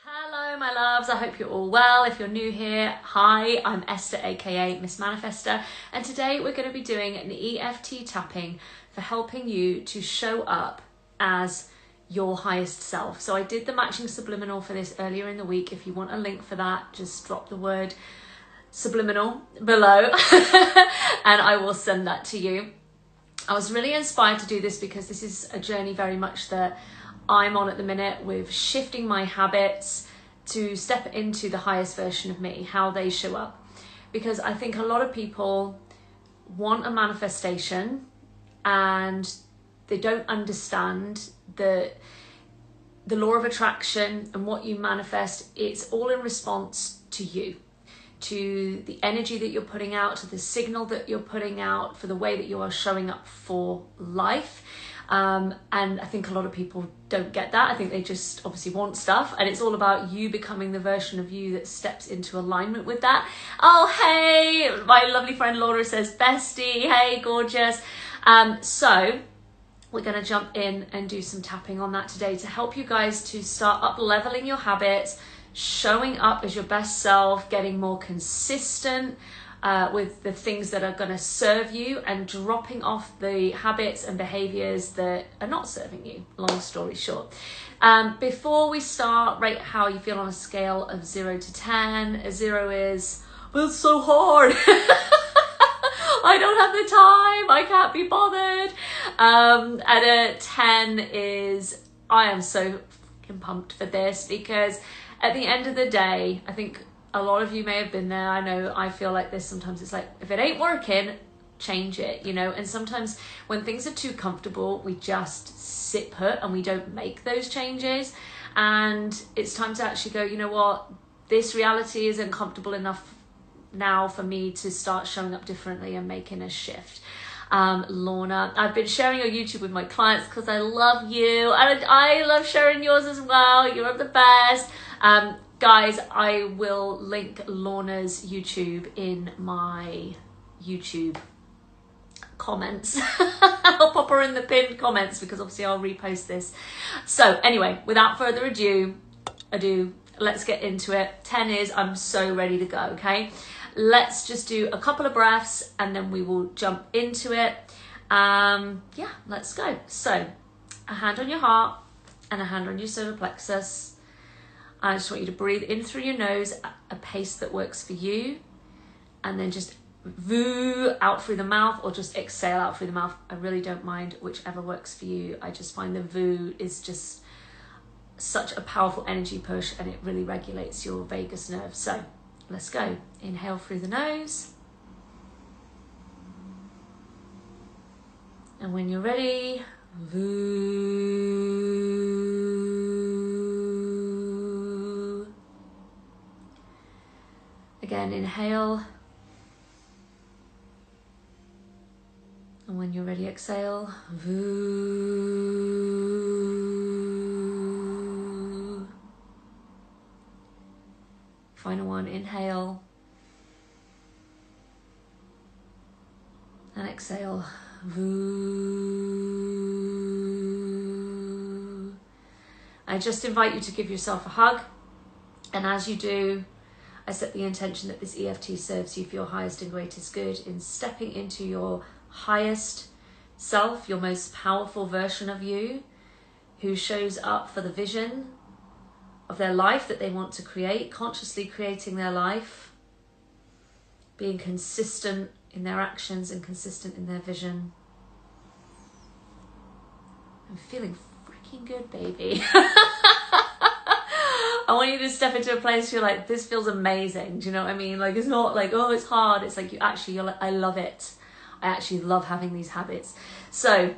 Hello my loves, I hope you're all well. If you're new here, hi, I'm Esther aka Miss Manifester, and today we're going to be doing an EFT tapping for helping you to show up as your highest self. So I did the matching subliminal for this earlier in the week. If you want a link for that, just drop the word subliminal below and I will send that to you. I was really inspired to do this because this is a journey very much that I'm on at the minute with shifting my habits to step into the highest version of me, how they show up. Because I think a lot of people want a manifestation and they don't understand the law of attraction and what you manifest. It's all in response to you, to the energy that you're putting out, to the signal that you're putting out, for the way that you are showing up for life. And I think a lot of people don't get that. I think they just obviously want stuff, and it's all about you becoming the version of you that steps into alignment with that. Oh, hey, my lovely friend Laura says, bestie, hey, gorgeous. So we're going to jump in and do some tapping on that today to help you guys to start up leveling your habits, showing up as your best self, getting more consistent with the things that are going to serve you, and dropping off the habits and behaviors that are not serving you. Long story short. Before we start, rate how you feel on a scale of 0 to 10. A 0 is, well, it's so hard. I don't have the time. I can't be bothered. And a 10 is, I am so fucking pumped for this, because at the end of the day, I think a lot of you may have been there. I know I feel like this sometimes. It's like, if it ain't working, change it, you know? And sometimes when things are too comfortable, we just sit put and we don't make those changes. And it's time to actually go, you know what? This reality isn't comfortable enough now for me to start showing up differently and making a shift. Lorna, I've been sharing your YouTube with my clients because I love you, and I love sharing yours as well. You're the best. Guys, I will link Lorna's YouTube in my YouTube comments. I'll pop her in the pinned comments because obviously I'll repost this. So anyway, without further ado, let's get into it. 10 is, I'm so ready to go, okay? Let's just do a couple of breaths and then we will jump into it. Yeah, let's go. So a hand on your heart and a hand on your solar plexus. I just want you to breathe in through your nose at a pace that works for you, and then just voo out through the mouth, or just exhale out through the mouth. I really don't mind, whichever works for you. I just find the voo is just such a powerful energy push, and it really regulates your vagus nerve. So let's go. Inhale through the nose. And when you're ready, voo. Again, inhale. And when you're ready, exhale. Voo. Final one, inhale. And exhale. Voo. I just invite you to give yourself a hug. And as you do, I set the intention that this EFT serves you for your highest and greatest good in stepping into your highest self, your most powerful version of you, who shows up for the vision of their life that they want to create, consciously creating their life, being consistent in their actions and consistent in their vision. I'm feeling freaking good, baby. I want you to step into a place where you're like, this feels amazing. Do you know what I mean? Like, it's not like, oh, it's hard. It's like, you're like, I love it. I actually love having these habits. So,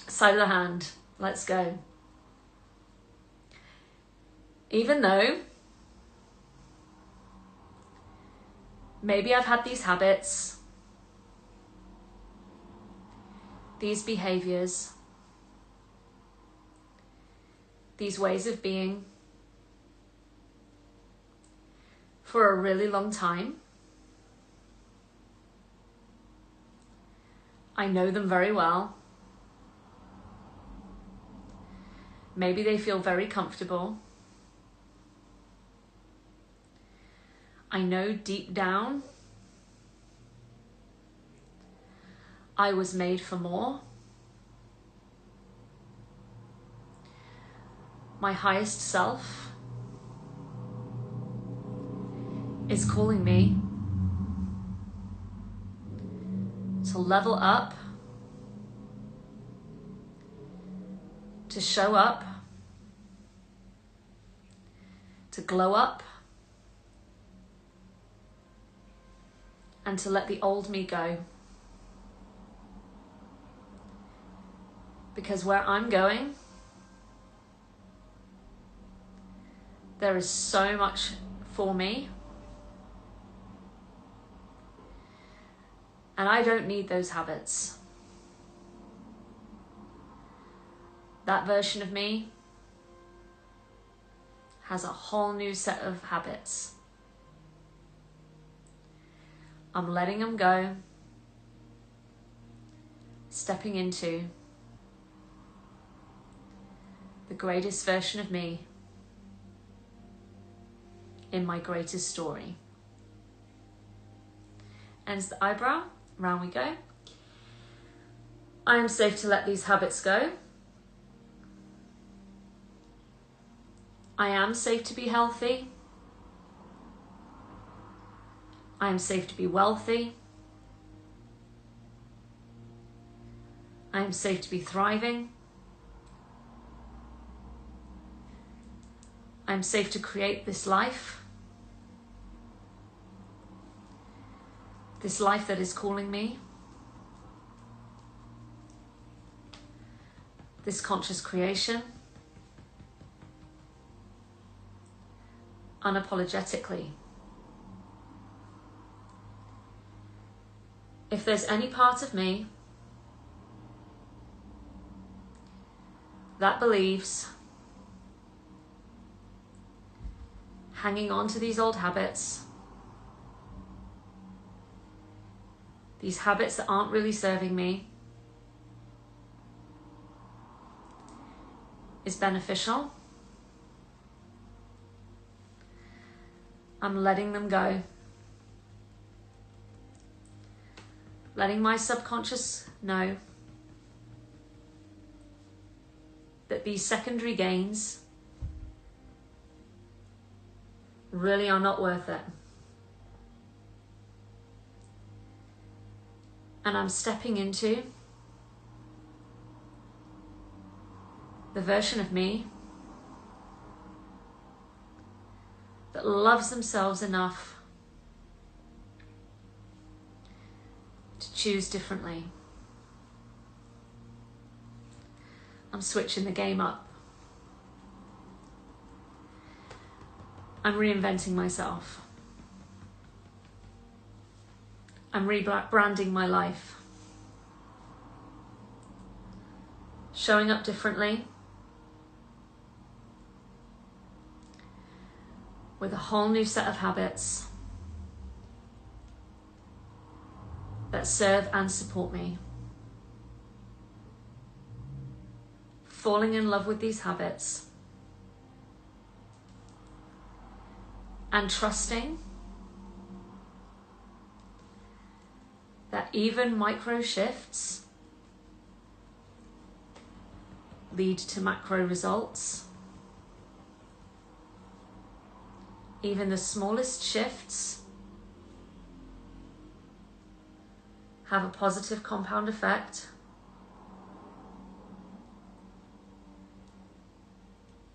side of the hand, let's go. Even though maybe I've had these habits, these behaviors, these ways of being for a really long time. I know them very well. Maybe they feel very comfortable. I know deep down I was made for more. My highest self is calling me to level up, to show up, to glow up, and to let the old me go. Because where I'm going, there is so much for me. And I don't need those habits. That version of me has a whole new set of habits. I'm letting them go, stepping into the greatest version of me in my greatest story. Ends the eyebrow, round we go. I am safe to let these habits go. I am safe to be healthy. I am safe to be wealthy. I am safe to be thriving. I am safe to create this life that is calling me, this conscious creation, unapologetically. If there's any part of me that believes hanging on to these old habits, these habits that aren't really serving me, is beneficial, I'm letting them go. Letting my subconscious know that these secondary gains really are not worth it. And I'm stepping into the version of me that loves themselves enough to choose differently. I'm switching the game up. I'm reinventing myself. I'm rebranding my life. Showing up differently. With a whole new set of habits that serve and support me. Falling in love with these habits and trusting that even micro shifts lead to macro results. Even the smallest shifts have a positive compound effect.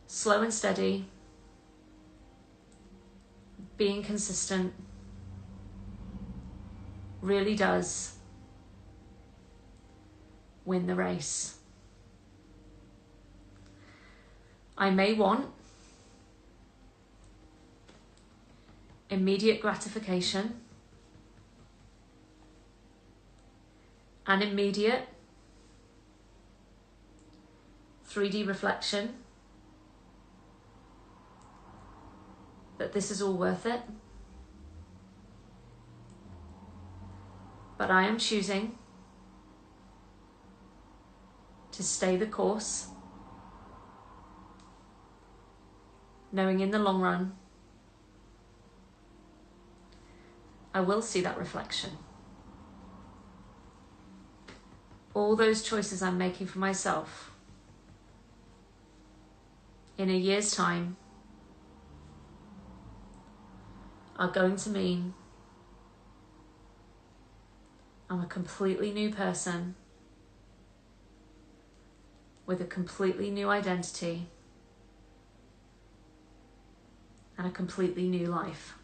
Slow and steady, being consistent really does win the race. I may want immediate gratification and immediate 3D reflection that this is all worth it. But I am choosing to stay the course, knowing in the long run I will see that reflection. All those choices I'm making for myself in a year's time are going to mean I'm a completely new person with a completely new identity and a completely new life.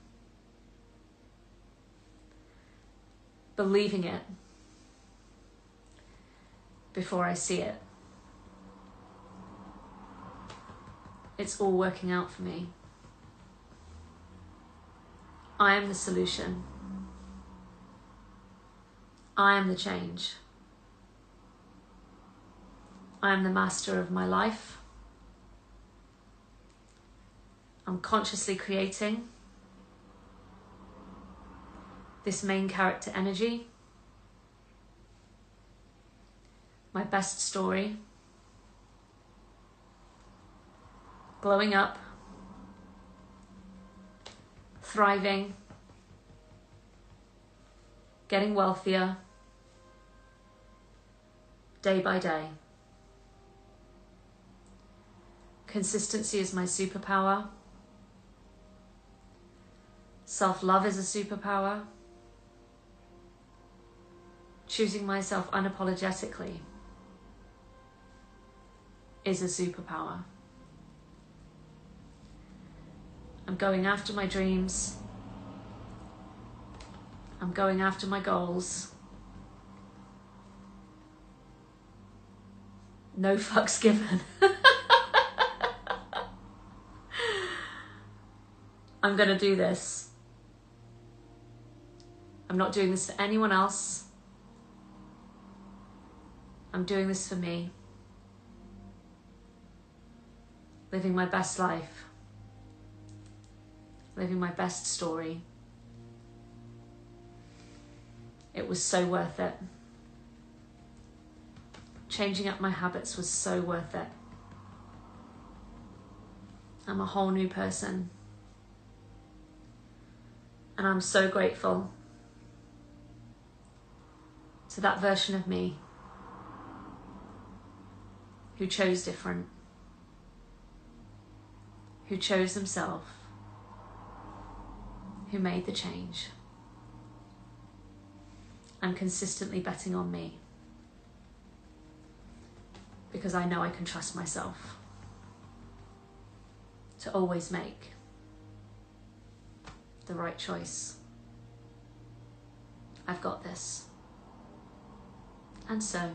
Believing it before I see it. It's all working out for me. I am the solution. I am the change. I am the master of my life. I'm consciously creating this main character energy, my best story, glowing up, thriving, getting wealthier, day by day. Consistency is my superpower. Self-love is a superpower. Choosing myself unapologetically is a superpower. I'm going after my dreams. I'm going after my goals. No fucks given. I'm gonna do this. I'm not doing this for anyone else. I'm doing this for me. Living my best life. Living my best story. It was so worth it. Changing up my habits was so worth it. I'm a whole new person. And I'm so grateful to that version of me who chose different, who chose themselves, who made the change. I'm consistently betting on me because I know I can trust myself to always make the right choice. I've got this. And so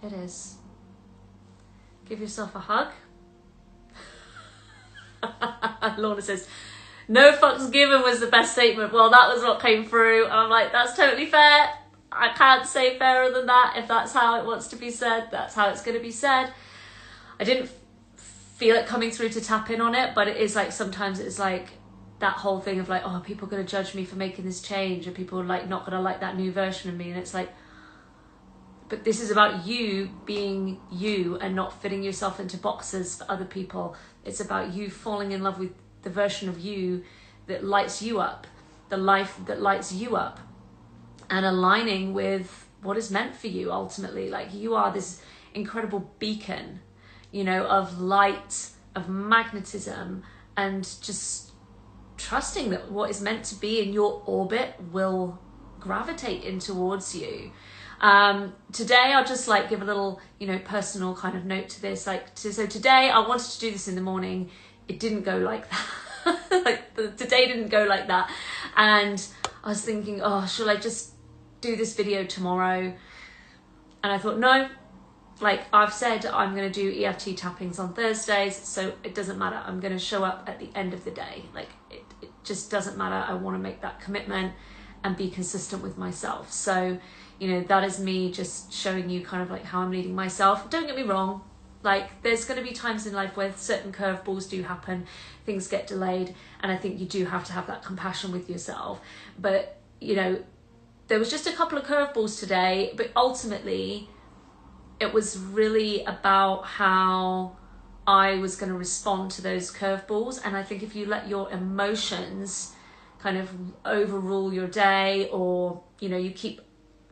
it is. Give yourself a hug. Lorna says, no fucks given was the best statement. Well, that was what came through. And I'm like, that's totally fair. I can't say fairer than that. If that's how it wants to be said, that's how it's going to be said. I didn't feel it coming through to tap in on it, but it is like, sometimes it's like that whole thing of like, oh, are people going to judge me for making this change? Are people like not going to like that new version of me? And it's like, but this is about you being you and not fitting yourself into boxes for other people. It's about you falling in love with the version of you that lights you up, the life that lights you up, and aligning with what is meant for you ultimately. Like, you are this incredible beacon, you know, of light, of magnetism, and just trusting that what is meant to be in your orbit will gravitate in towards you. Today I'll just like give a little, you know, personal kind of note to this. So today I wanted to do this in the morning. It didn't go like that. Today didn't go like that. And I was thinking, oh, should I just do this video tomorrow? And I thought, no, like I've said, I'm going to do EFT tappings on Thursdays. So it doesn't matter. I'm going to show up at the end of the day. Like it just doesn't matter. I want to make that commitment and be consistent with myself. So, you know, that is me just showing you kind of like how I'm leading myself. Don't get me wrong. Like, there's going to be times in life where certain curveballs do happen, things get delayed, and I think you do have to have that compassion with yourself. But, you know, there was just a couple of curveballs today, but ultimately it was really about how I was going to respond to those curveballs. And I think if you let your emotions kind of overrule your day, or, you know, you keep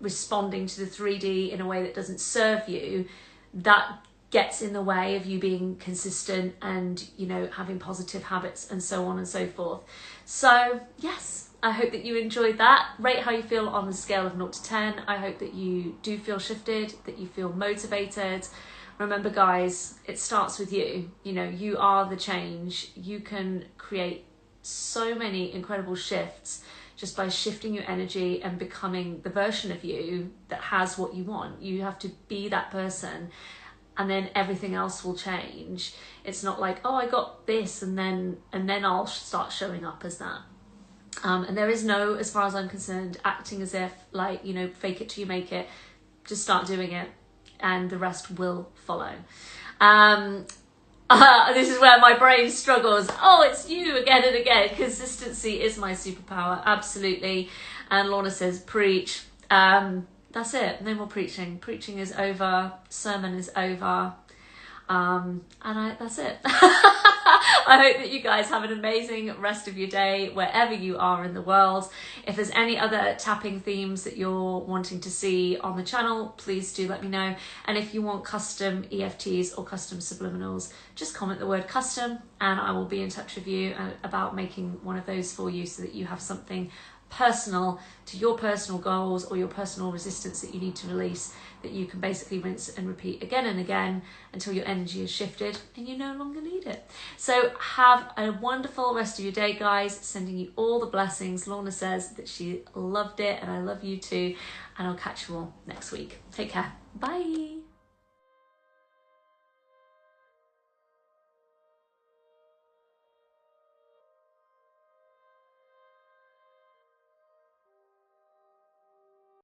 responding to the 3D in a way that doesn't serve you, that gets in the way of you being consistent and, you know, having positive habits and so on and so forth. So yes, I hope that you enjoyed that. Rate how you feel on the scale of 0 to 10. I hope that you do feel shifted, that you feel motivated. Remember guys, it starts with you. You know, you are the change. You can create so many incredible shifts just by shifting your energy and becoming the version of you that has what you want. You have to be that person, and then everything else will change. It's not like, oh, I got this and then I'll start showing up as that. And there is no, as far as I'm concerned, acting as if, like, you know, fake it till you make it. Just start doing it and the rest will follow. This is where my brain struggles. Oh, it's you again and again. Consistency is my superpower, absolutely. And Lorna says, preach. That's it, no more preaching. Preaching is over, sermon is over. That's it. I hope that you guys have an amazing rest of your day wherever you are in the world. If there's any other tapping themes that you're wanting to see on the channel, please do let me know. And if you want custom EFTs or custom subliminals, just comment the word custom and I will be in touch with you about making one of those for you, so that you have something personal to your personal goals or your personal resistance that you need to release, that you can basically rinse and repeat again and again until your energy is shifted and you no longer need it. So have a wonderful rest of your day, guys. Sending you all the blessings. Lorna says that she loved it and I love you too, and I'll catch you all next week. Take care. Bye.